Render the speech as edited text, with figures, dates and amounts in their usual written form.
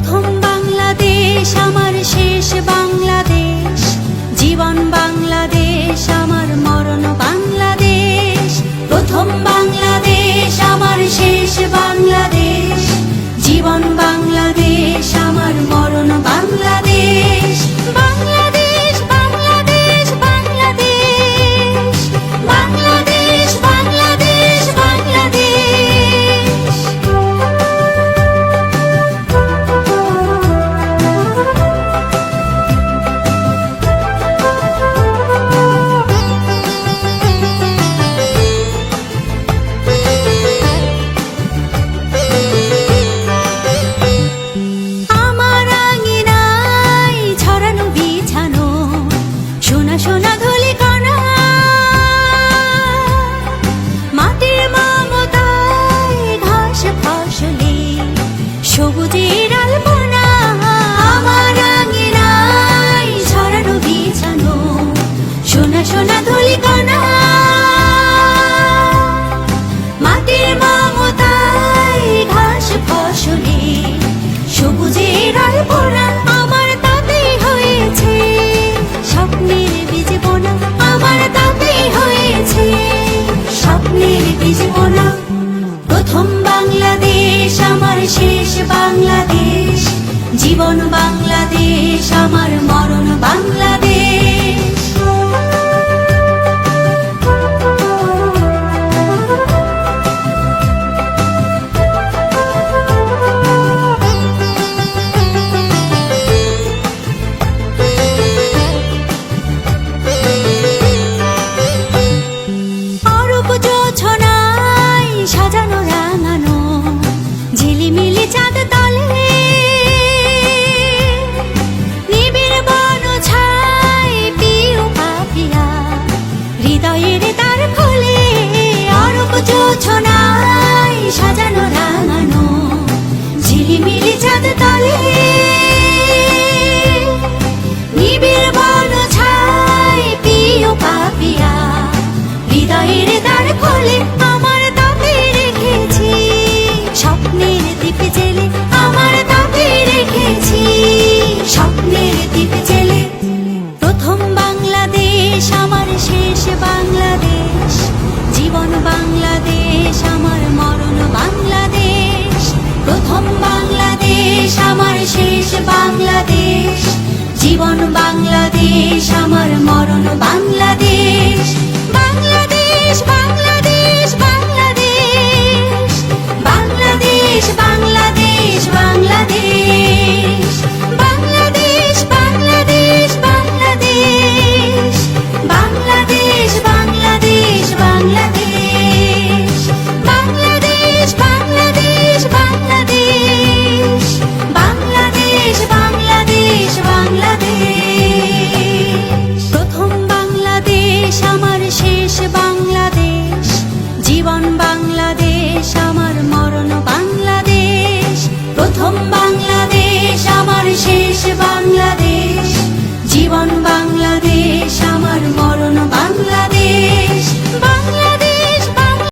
প্রথম বাংলাদেশ আমার শেষ বাংলাদেশ, জীবন বাংলাদেশ আমার মরণ বাংলাদেশ। প্রথম বাংলাদেশ আমার শেষ বাংলাদেশ, জীবন বাংলাদেশ আমার মরণ বাংলাদেশ। বাংলাদেশ বাংলাদেশ বাংলাদেশ, বাংলাদেশ বাংলাদেশ বাংলাদেশ। আমার আঙিনায় ছড়ানো বিছানো সোনা সোনা ধূলিকণা, মাটির মমতায় ঘাস ফসলে সবুজের আলপনা। আমার আঙিনায় ছড়ানো বিছানো সোনা সোনা ধূলিকণা, মাটির মমতায় ঘাস ফসলে সবুজের আলপনা। আমার তাতেই হয়েছে স্বপ্নের বীজ বোনা, আমার তাতেই হয়েছে স্বপ্নের বীজ বোনা। প্রথম বাংলাদেশ আমার শেষ বাংলাদেশ, জীবন বাংলাদেশ আমার মরণ বাংলাদেশ। অরূপ জোছনায় সাজানো রাঙানো ঝিলিমিলি চাঁদ তলে, নিবিড় বন ছায় পিউ পাপিয়া হৃদয়ের দ্বার খোলে। অরূপ জোছনায় সাজানো রাঙানো ঝিলিমিলি চাঁদ তলে, নিবিড় বন ছায় পিউ পাপিয়া হৃদয়ের দ্বার খোলে। আমার তাতে রেখেছি স্বপ্নের দ্বীপ জেলে, আমার তাতে রেখেছি স্বপ্নের দ্বীপ জেলে। প্রথম বাংলাদেশ আমার শেষ বাংলাদেশ, জীবন বাংলাদেশ আমার মরণ বাংলাদেশ। প্রথম বাংলাদেশ আমার শেষ বাংলাদেশ, জীবন বাংলাদেশ আমার মরণ বাংলাদেশ।